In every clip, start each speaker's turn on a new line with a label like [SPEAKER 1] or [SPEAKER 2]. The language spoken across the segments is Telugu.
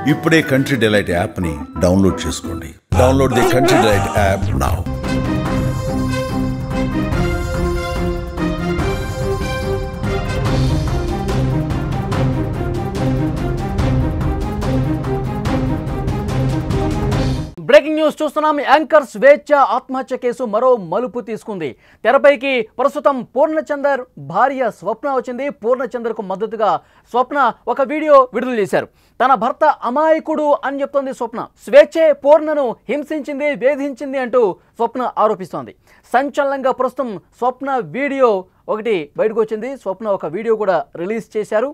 [SPEAKER 1] ఇప్పుడే కంట్రీ డిలైట్ యాప్ని డౌన్లోడ్ చేసుకోండి. Download the country delight app now.
[SPEAKER 2] Breaking news చూస్తున్నాం. యాంకర్ స్వేచ్ఛ ఆత్మహత్య కేసు మరో మలుపు తీసుకుంది. తెరపైకి ప్రస్తుతం పూర్ణచందర్ భార్య స్వప్న వచ్చింది. పూర్ణచందర్కు మద్దతుగా స్వప్న ఒక వీడియో విడుదల చేశారు. తన భర్త అమాయకుడు అని చెప్తోంది స్వప్న. స్వేచ్ఛే పూర్ణను హింసించింది, వేధించింది అంటూ స్వప్న ఆరోపిస్తోంది. సంచలనంగా ప్రస్తుతం స్వప్న వీడియో ఒకటి బయటకు వచ్చింది. స్వప్న ఒక వీడియో కూడా రిలీజ్ చేశారు.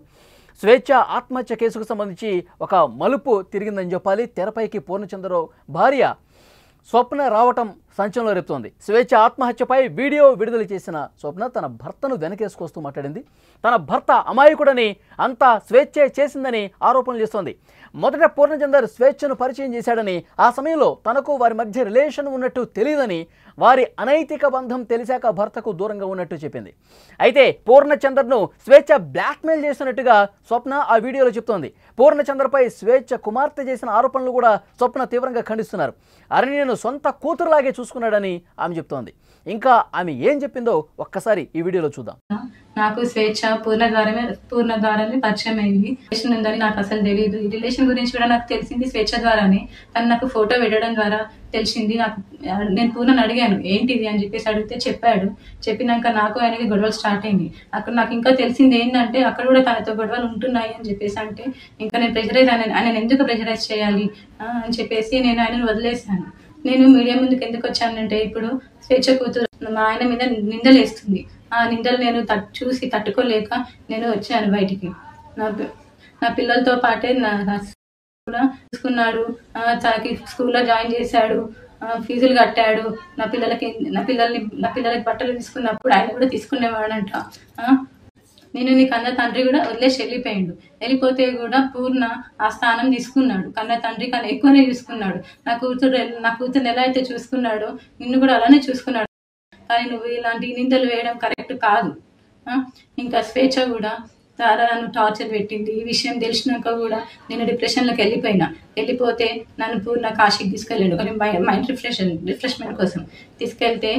[SPEAKER 2] స్వేచ్ఛ ఆత్మహత్య కేసుకు సంబంధించి ఒక మలుపు తిరిగిందని చెప్పాలి. తెరపైకి పూర్ణచంద్ర భార్య స్వప్న రావటం సంచలనం రేపుతోంది. స్వేచ్ఛ ఆత్మహత్యపై వీడియో విడుదల చేసిన స్వప్న తన భర్తను వెనకేసుకొస్తూ మాట్లాడింది. తన భర్త అమాయకుడని, అంతా స్వేచ్ఛే చేసిందని ఆరోపణలు చేస్తోంది. మొదట పూర్ణచందర్ స్వేచ్ఛను పరిచయం చేశాడని, ఆ సమయంలో తనకు వారి మధ్య రిలేషన్ ఉన్నట్టు తెలియదని, వారి అనైతిక బంధం తెలిసాక భర్తకు దూరంగా ఉన్నట్టు చెప్పింది. అయితే పూర్ణచందర్ను స్వేచ్ఛ బ్లాక్మెయిల్ చేసినట్టుగా స్వప్న ఆ వీడియోలో చెప్తోంది. పూర్ణచందర్పై స్వేచ్ఛ కుమార్తె చేసిన ఆరోపణలు కూడా స్వప్న తీవ్రంగా ఖండిస్తున్నారు. అరణ్యను సొంత కూతురులాగే చూసుకున్నాడని ఆమె చెప్తోంది. ఇంకా ఆమె ఏం చెప్పిందో ఒక్కసారి ఈ వీడియోలో చూద్దాం.
[SPEAKER 3] నాకు స్వేచ్ఛ పూర్ణ ద్వారానే పరిచయం అయింది. రిలేషన్ ఉందని నాకు అసలు తెలియదు. ఈ రిలేషన్ గురించి కూడా నాకు తెలిసింది స్వేచ్ఛ ద్వారానే. తను నాకు ఫోటో పెట్టడం ద్వారా తెలిసింది. నేను పూర్ణని అడిగాను ఏంటిది అని చెప్పేసి అడిగితే చెప్పాడు. చెప్పినాక నాకు ఆయనకి గొడవలు స్టార్ట్ అయింది. అక్కడ నాకు ఇంకా తెలిసింది ఏంటంటే అక్కడ కూడా తనతో గొడవలు ఉంటున్నాయి అని చెప్పేసి అంటే ఇంకా నేను ప్రెషరైజ్ ఆయన ఎందుకు ప్రెషరైజ్ చేయాలి అని చెప్పేసి నేను ఆయనను వదిలేశాను. నేను మీడియా ముందుకు ఎందుకు వచ్చానంటే ఇప్పుడు స్వేచ్ఛ కూతురు మా ఆయన మీద నిందలు వేస్తుంది. ఆ నిందలు నేను చూసి తట్టుకోలేక నేను వచ్చాను బయటికి. నా పిల్లలతో పాటే కూడా తీసుకున్నాడు. తనకి స్కూల్లో జాయిన్ చేశాడు, ఫీజులు కట్టాడు. నా పిల్లలకి బట్టలు తీసుకున్నప్పుడు ఆయన కూడా తీసుకునేవాడంట. నేను నీ కన్న తండ్రి కూడా వదిలేసి వెళ్ళిపోతే కూడా పూర్ణ ఆ స్థానం తీసుకున్నాడు. కన్న తండ్రి కన్నా ఎక్కువనే చూసుకున్నాడు. నా కూతురుని ఎలా అయితే చూసుకున్నాడో నిన్ను కూడా అలానే చూసుకున్నాడు. కానీ నువ్వు ఇలాంటి నిందలు వేయడం కరెక్ట్ కాదు. ఇంకా స్వేచ్ఛ కూడా చాలా నన్ను టార్చర్ పెట్టింది. ఈ విషయం తెలిసినాక కూడా నేను డిప్రెషన్లోకి వెళ్ళిపోతే నన్ను పూర్ణ కాశీకి తీసుకెళ్ళాడు మైండ్ రిఫ్రెష్మెంట్ కోసం. తీసుకెళ్తే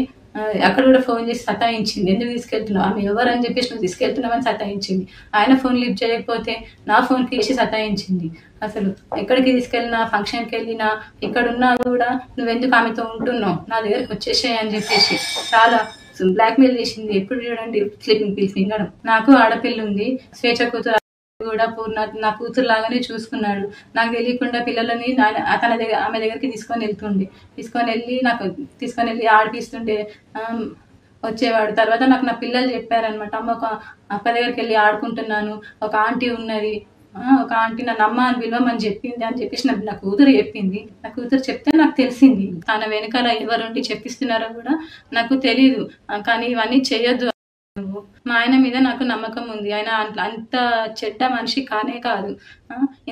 [SPEAKER 3] అక్కడ కూడా ఫోన్ చేసి సతాయించింది. ఎందుకు తీసుకెళ్తున్నావు, ఆమె ఎవరు అని చెప్పేసి నువ్వు తీసుకెళ్తున్నావని సతాయించింది. ఆయన ఫోన్ లిఫ్ట్ చేయకపోతే నా ఫోన్కి వేసి సతాయించింది. అసలు ఎక్కడికి తీసుకెళ్ళినా, ఫంక్షన్కి వెళ్ళినా, ఎక్కడున్నా కూడా నువ్వెందుకు ఆమెతో ఉంటున్నావు, నా దగ్గరకు వచ్చేసాయి అని చెప్పేసి చాలా బ్లాక్మెయిల్ చేసింది. ఎప్పుడు చూడండి స్లీపింగ్ పిల్స్ మింగడం. నాకు ఆడపిల్ల ఉంది. స్వేచ్ఛ కూతురు కూడా పూర్ణ నా కూతురు లాగానే చూసుకున్నాడు. నాకు తెలియకుండా పిల్లలని ఆమె దగ్గరికి తీసుకొని వెళ్ళి ఆడిపిస్తుండే వచ్చేవాడు. తర్వాత నాకు నా పిల్లలు చెప్పారనమాట, అమ్మ ఒక అక్క దగ్గరికి వెళ్ళి ఆడుకుంటున్నాను, ఒక ఆంటీ ఉన్నది, ఒక ఆంటీ నన్ను అమ్మ అని పిలవమని చెప్పింది అని చెప్పేసి నా కూతురు చెప్పింది. నా కూతురు చెప్తే నాకు తెలిసింది. తన వెనకాల ఎవరుండి చెప్పిస్తున్నారో కూడా నాకు తెలీదు. కానీ ఇవన్నీ చెయ్యొద్దు. మా ఆయన మీద నాకు నమ్మకం ఉంది. ఆయన అంత చెడ్డ మనిషి కానే కాదు.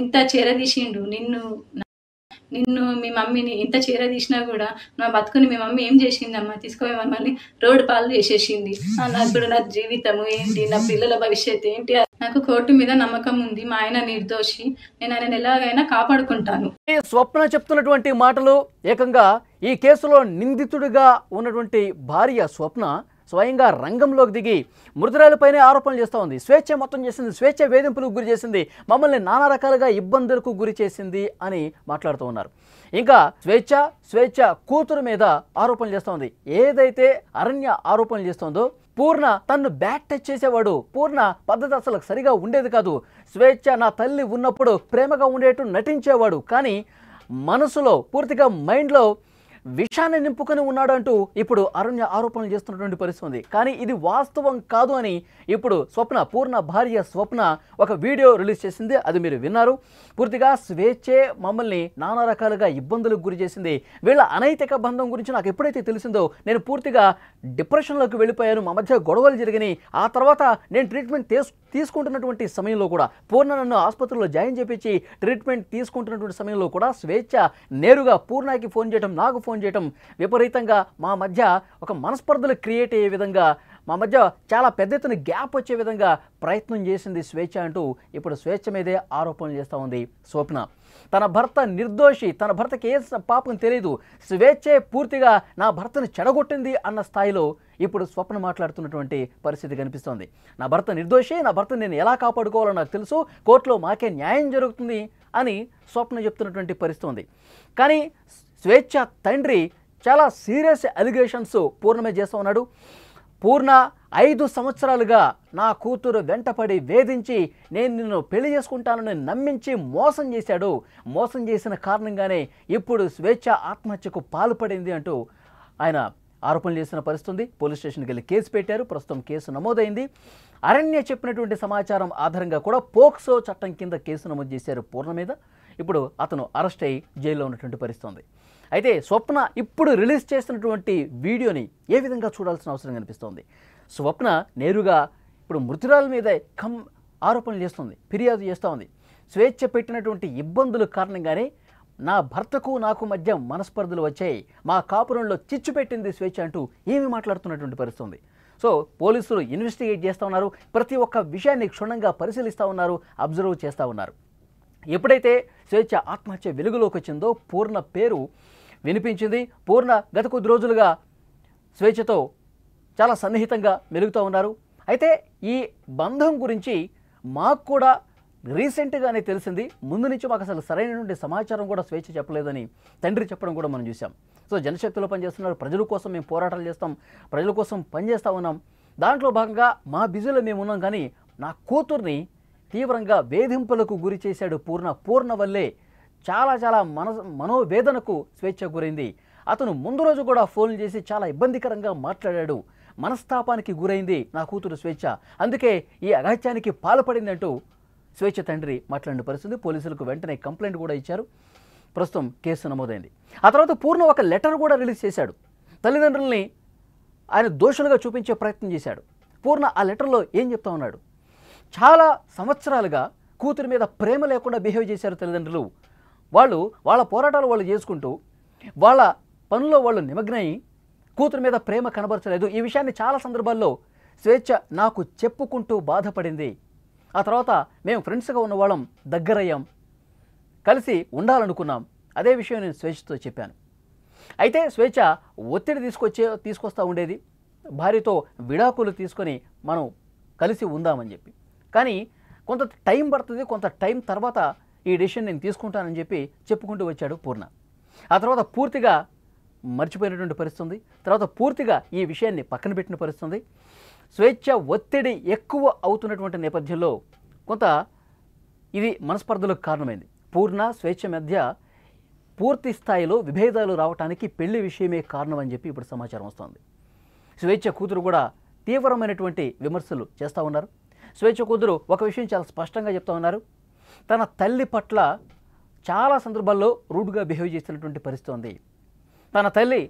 [SPEAKER 3] ఇంత చేరదీసిండు నిన్ను మీ మమ్మీని ఇంత చేరదీసినా కూడా నా బతుకుని మీ మమ్మీ ఏం చేసిందమ్మా, తీసుకొని మమ్మల్ని రోడ్డు పాలు చేసేసింది. నాకు కూడా నా జీవితము ఏంటి, నా పిల్లల భవిష్యత్తు ఏంటి. నాకు కోర్టు మీద నమ్మకం ఉంది. మా ఆయన నిర్దోషి. నేను ఆయన ఎలాగైనా కాపాడుకుంటాను.
[SPEAKER 2] స్వప్న చెప్తున్నటువంటి మాటలు ఏకంగా ఈ కేసులో నిందితుడిగా ఉన్నటువంటి భార్య స్వప్న స్వయంగా రంగంలోకి దిగి మృతురాలపైనే ఆరోపణలు చేస్తూ ఉంది. స్వేచ్ఛ మొత్తం చేసింది, స్వేచ్ఛ వేధింపులకు గురి చేసింది, మమ్మల్ని నానా రకాలుగా ఇబ్బందులకు గురి చేసింది అని మాట్లాడుతూ ఉన్నారు. ఇంకా స్వేచ్ఛ కూతురు మీద ఆరోపణలు చేస్తోంది. ఏదైతే అరణ్య ఆరోపణలు చేస్తోందో పూర్ణ తన్ను బ్యాక్ టచ్ చేసేవాడు, పూర్ణ పద్ధతి అసలు సరిగా ఉండేది కాదు, స్వేచ్ఛ నా తల్లి ఉన్నప్పుడు ప్రేమగా ఉండేట్టు నటించేవాడు, కానీ మనసులో పూర్తిగా మైండ్లో విషాన్ని నింపుకొని ఉన్నాడు అంటూ ఇప్పుడు అరణ్య ఆరోపణలు చేస్తున్నటువంటి పరిస్థితి ఉంది. కానీ ఇది వాస్తవం కాదు అని ఇప్పుడు పూర్ణ భార్య స్వప్న ఒక వీడియో రిలీజ్ చేసింది. అది మీరు విన్నారు. పూర్తిగా స్వేచ్ఛే మమ్మల్ని నానా రకాలుగా ఇబ్బందులకు గురి చేసింది. వీళ్ళ అనైతిక బంధం గురించి నాకు ఎప్పుడైతే తెలిసిందో నేను పూర్తిగా డిప్రెషన్లోకి వెళ్ళిపోయాను. మా మధ్య గొడవలు జరిగినాయి. ఆ తర్వాత నేను ట్రీట్మెంట్ తీసుకుంటున్నటువంటి సమయంలో కూడా పూర్ణ నన్ను ఆసుపత్రిలో జాయిన్ చేపించి ట్రీట్మెంట్ తీసుకుంటున్నటువంటి సమయంలో కూడా స్వేచ్ఛ నేరుగా పూర్ణకి ఫోన్ చేయడం, నాకు ఫోన్ చేయడం, విపరీతంగా మా మధ్య ఒక మనస్పర్ధలు క్రియేట్ అయ్యే విధంగా మా మధ్య చాలా పెద్ద ఎత్తున గ్యాప్ వచ్చే విధంగా ప్రయత్నం చేసింది స్వేచ్ఛ అంటూ ఇప్పుడు స్వేచ్ఛ మీదే ఆరోపణలు చేస్తూ ఉంది స్వప్న. తన భర్త నిర్దోషి, తన భర్తకి ఏ పాపం తెలియదు, స్వేచ్ఛే పూర్తిగా నా భర్తను చెడగొట్టింది అన్న స్థాయిలో ఇప్పుడు స్వప్న మాట్లాడుతున్నటువంటి పరిస్థితి కనిపిస్తోంది. నా భర్త నిర్దోషి, నా భర్తను నేను ఎలా కాపాడుకోవాలో నాకు తెలుసు, కోర్టులో మాకే న్యాయం జరుగుతుంది అని స్వప్న చెప్తున్నటువంటి పరిస్థితి ఉంది. కానీ స్వేచ్ఛ తండ్రి చాలా సీరియస్ అలిగేషన్స్ పూర్ణ మీద చేస్తూ ఉన్నాడు. పూర్ణ 5 సంవత్సరాలుగా నా కూతురు వెంటపడి వేధించి నేను నిన్ను పెళ్లి చేసుకుంటానని నమ్మించి మోసం చేశాడు. మోసం చేసిన కారణంగానే ఇప్పుడు స్వేచ్ఛ ఆత్మహత్యకు పాల్పడింది అంటూ ఆయన ఆరోపణలు చేసిన పరిస్థితి. పోలీస్ స్టేషన్కి వెళ్ళి కేసు పెట్టారు. ప్రస్తుతం కేసు నమోదైంది. అరణ్య చెప్పినటువంటి సమాచారం ఆధారంగా కూడా పోక్సో చట్టం కింద కేసు నమోదు చేశారు పూర్ణ మీద. ఇప్పుడు అతను అరెస్ట్ అయ్యి జైల్లో ఉన్నటువంటి పరిస్థితి ఉంది. అయితే స్వప్న ఇప్పుడు రిలీజ్ చేసినటువంటి వీడియోని ఏ విధంగా చూడాల్సిన అవసరం కనిపిస్తోంది. స్వప్న నేరుగా ఇప్పుడు మృతురాల మీద ఆరోపణలు చేస్తుంది, ఫిర్యాదు చేస్తూ ఉంది. స్వేచ్ఛ పెట్టినటువంటి ఇబ్బందుల కారణంగానే నా భర్తకు నాకు మధ్య మనస్పర్ధలు వచ్చాయి, మా కాపురంలో చిచ్చు పెట్టింది స్వేచ్ఛ అంటూ ఏమి మాట్లాడుతున్నటువంటి పరిస్థితి ఉంది. సో పోలీసులు ఇన్వెస్టిగేట్ చేస్తూ ఉన్నారు. ప్రతి ఒక్క విషయాన్ని క్షుణ్ణంగా పరిశీలిస్తూ ఉన్నారు, అబ్జర్వ్ చేస్తూ ఉన్నారు. ఎప్పుడైతే స్వేచ్ఛ ఆత్మహత్య వెలుగులోకి వచ్చిందో పూర్ణ పేరు వినిపించింది. పూర్ణ గత కొద్ది రోజులుగా స్వేచ్ఛతో చాలా సన్నిహితంగా మెలుగుతూ ఉన్నారు. అయితే ఈ బంధం గురించి మాకు కూడా రీసెంట్గానే తెలిసింది. ముందు నుంచి మాకు అసలు సరైనటువంటి సమాచారం కూడా స్వేచ్ఛ చెప్పలేదని తండ్రి చెప్పడం కూడా మనం చూసాం. సో జనశక్తిలో పనిచేస్తున్నారు, ప్రజల కోసం మేము పోరాటాలు చేస్తాం, ప్రజల కోసం పనిచేస్తూ ఉన్నాం. దాంట్లో భాగంగా మా బిజీలో మేము ఉన్నాం. కానీ నా కూతుర్ని తీవ్రంగా వేధింపులకు గురి చేశాడు పూర్ణ వల్లే చాలా చాలా మనోవేదనకు స్వేచ్ఛ గురైంది. అతను ముందు రోజు కూడా ఫోన్ చేసి చాలా ఇబ్బందికరంగా మాట్లాడాడు. మనస్తాపానికి గురైంది నా కూతురు స్వేచ్ఛ, అందుకే ఈ అఘాత్యానికి పాల్పడిందంటూ స్వేచ్ఛ తండ్రి మాట్లాడిన పరిస్థితి. పోలీసులకు వెంటనే కంప్లైంట్ కూడా ఇచ్చారు. ప్రస్తుతం కేసు నమోదైంది. ఆ తర్వాత పూర్ణ ఒక లెటర్ కూడా రిలీజ్ చేశాడు. తల్లిదండ్రుల్ని ఆయన దోషులుగా చూపించే ప్రయత్నం చేశాడు. పూర్ణ ఆ లెటర్లో ఏం చెప్తా ఉన్నాడు, చాలా సంవత్సరాలుగా కూతురి మీద ప్రేమ లేకుండా బిహేవ్ చేశారు తల్లిదండ్రులు. వాళ్ళ పోరాటాలు వాళ్ళు చేసుకుంటూ వాళ్ళ పనుల్లో వాళ్ళు నిమగ్నై కూతురి మీద ప్రేమ కనబరచలేదు. ఈ విషయాన్ని చాలా సందర్భాల్లో స్వేచ్ఛ నాకు చెప్పుకుంటూ బాధపడింది. ఆ తర్వాత మేము ఫ్రెండ్స్గా ఉన్న వాళ్ళం దగ్గరయ్యాం, కలిసి ఉండాలనుకున్నాం. అదే విషయం నేను స్వేచ్ఛతో చెప్పాను. అయితే స్వేచ్ఛ ఒత్తిడి తీసుకొస్తూ ఉండేది. భార్యతో విడాకులు తీసుకొని మనం కలిసి ఉందామని చెప్పి. కానీ కొంత టైం పడుతుంది, కొంత టైం తర్వాత ఈ డెసిషన్ నేను తీసుకుంటానని చెప్పి చెప్పుకుంటూ వచ్చాడు పూర్ణ. ఆ తర్వాత పూర్తిగా మర్చిపోయినటువంటి పరిస్థితి. తర్వాత పూర్తిగా ఈ విషయాన్ని పక్కన పెట్టిన పరిస్థితి. స్వేచ్ఛ ఒత్తిడి ఎక్కువ అవుతున్నటువంటి నేపథ్యంలో కొంత ఇది మనస్పర్ధలకు కారణమైంది. పూర్ణ స్వేచ్ఛ మధ్య పూర్తి స్థాయిలో విభేదాలు రావడానికి పెళ్లి విషయమే కారణం అని చెప్పి ఇప్పుడు సమాచారం వస్తుంది. స్వేచ్ఛ కూతురు కూడా తీవ్రమైనటువంటి విమర్శలు చేస్తూ ఉన్నారు. స్వేచ్ఛ కూతురు ఒక విషయం చాలా స్పష్టంగా చెప్తా ఉన్నారు, తన తల్లి పట్ల చాలా సందర్భాల్లో రూడ్గా బిహేవ్ చేసినటువంటి పరిస్థితి ఉంది. తన తల్లి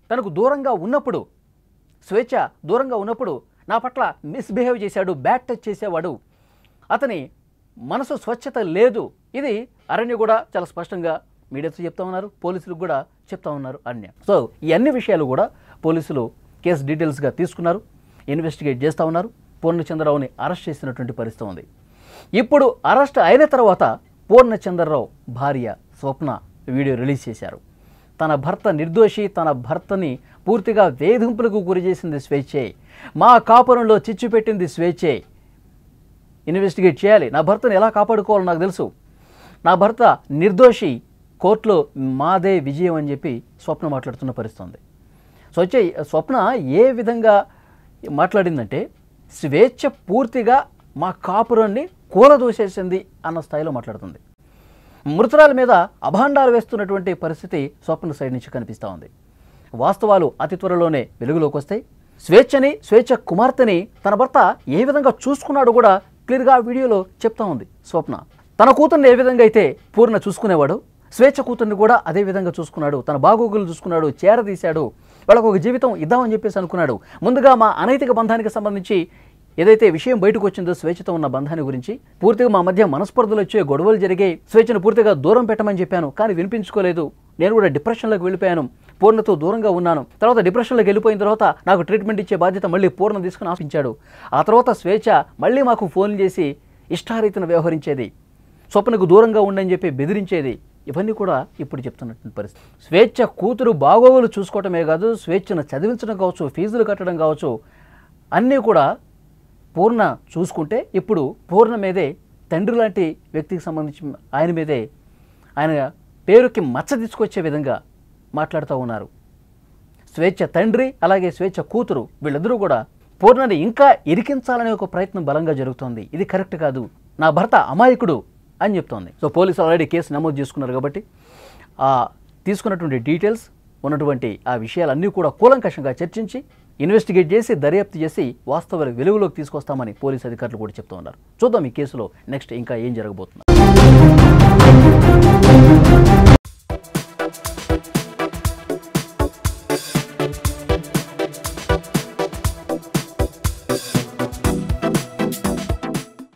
[SPEAKER 2] తనకు దూరంగా ఉన్నప్పుడు, స్వేచ్ఛ దూరంగా ఉన్నప్పుడు నా పట్ల మిస్బిహేవ్ చేశాడు, బ్యాడ్ టచ్ చేసేవాడు, అతని మనసు స్వచ్ఛత లేదు. ఇది అరణ్య కూడా చాలా స్పష్టంగా మీడియాతో చెప్తా ఉన్నారు, పోలీసులకు కూడా చెప్తా ఉన్నారు అరణ్య. సో ఈ అన్ని విషయాలు కూడా పోలీసులు కేసు డీటెయిల్స్గా తీసుకున్నారు, ఇన్వెస్టిగేట్ చేస్తూ ఉన్నారు. పూర్ణచంద్రరావుని అరెస్ట్ చేసినటువంటి పరిస్థితి ఉంది. ఇప్పుడు అరెస్ట్ అయిన తర్వాత పూర్ణచంద్రరావు భార్య స్వప్న వీడియో రిలీజ్ చేశారు. తన భర్త నిర్దోషి, తన భర్తని పూర్తిగా వేధింపులకు గురి చేసింది స్వేచ్ఛే, మా కాపురంలో చిచ్చు పెట్టింది స్వేచ్ఛే, ఇన్వెస్టిగేట్ చేయాలి, నా భర్తను ఎలా కాపాడుకోవాలో నాకు తెలుసు, నా భర్త నిర్దోషి, కోర్టులో మాదే విజయం అని చెప్పి స్వప్న మాట్లాడుతున్న పరిస్థితి ఉంది. స్వప్న ఏ విధంగా మాట్లాడిందంటే స్వేచ్ఛ పూర్తిగా మా కాపురాన్ని కూలదోసేసింది అన్న స్థాయిలో మాట్లాడుతుంది. మృతురాల మీద అభాండాలు వేస్తున్నటువంటి పరిస్థితి స్వప్న సైడ్ నుంచి కనిపిస్తూ ఉంది. వాస్తవాలు అతి త్వరలోనే వెలుగులోకి వస్తాయి. స్వేచ్ఛ కుమార్తెని తన భర్త ఏ విధంగా చూసుకున్నాడో కూడా క్లియర్గా వీడియోలో చెప్తా ఉంది స్వప్న. తన కూతుర్ని ఏ విధంగా అయితే పూర్ణ చూసుకునేవాడు, స్వేచ్ఛ కూతుర్ని కూడా అదే విధంగా చూసుకున్నాడు, తన బాగోగులు చూసుకున్నాడు, చేరదీశాడు, వాళ్ళకు ఒక జీవితం ఇద్దామని చెప్పేసి అనుకున్నాడు. ముందుగా మా అనైతిక బంధానికి సంబంధించి ఏదైతే విషయం బయటకు వచ్చిందో స్వేచ్ఛతో ఉన్న బంధాన్ని గురించి, పూర్తిగా మా మధ్య మనస్పర్ధలు వచ్చే, గొడవలు జరిగాయి, స్వేచ్ఛను పూర్తిగా దూరం పెట్టమని చెప్పాను, కానీ వినిపించుకోలేదు, నేను కూడా డిప్రెషన్లోకి వెళ్ళిపోయాను, పూర్ణతో దూరంగా ఉన్నాను. తర్వాత డిప్రెషన్లోకి వెళ్ళిపోయిన తర్వాత నాకు ట్రీట్మెంట్ ఇచ్చే బాధ్యత మళ్ళీ పూర్ణ తీసుకుని ఆపించాడు. ఆ తర్వాత స్వేచ్ఛ మళ్ళీ మాకు ఫోన్ చేసి ఇష్టారీతిన వ్యవహరించేది, స్వప్నకు దూరంగా ఉండని చెప్పి బెదిరించేది. ఇవన్నీ కూడా ఇప్పుడు చెప్తున్నటువంటి పరిస్థితి. స్వేచ్ఛ కూతురు బాగోగులు చూసుకోవటమే కాదు, స్వేచ్ఛను చదివించడం కావచ్చు, ఫీజులు కట్టడం కావచ్చు, అన్నీ కూడా పూర్ణ చూసుకుంటే ఇప్పుడు పూర్ణ మీదే తండ్రి లాంటి వ్యక్తికి సంబంధించి ఆయన మీదే ఆయన పేరుకి మచ్చ తీసుకొచ్చే విధంగా మాట్లాడుతూ ఉన్నారు. స్వేచ్ఛ తండ్రి అలాగే స్వేచ్ఛ కూతురు వీళ్ళిద్దరూ కూడా పూర్ణని ఇంకా ఇరికించాలనే ఒక ప్రయత్నం బలంగా జరుగుతోంది. ఇది కరెక్ట్ కాదు, నా భర్త అమాయకుడు అని చెప్తోంది. సో పోలీసులు ఆల్రెడీ కేసు నమోదు చేసుకున్నారు కాబట్టి ఆ తీసుకున్నటువంటి డీటెయిల్స్ ఉన్నటువంటి ఆ విషయాలన్నీ కూడా కూలంకషంగా చర్చించి ఇన్వెస్టిగేట్ చేసి దర్యాప్తు చేసి వాస్తవాలు వెలుగులోకి తీసుకొస్తామని పోలీసు అధికారులు కూడా చెప్తూ ఉన్నారు. చూద్దాం ఈ కేసులో నెక్స్ట్ ఇంకా ఏం జరగబోతుంది.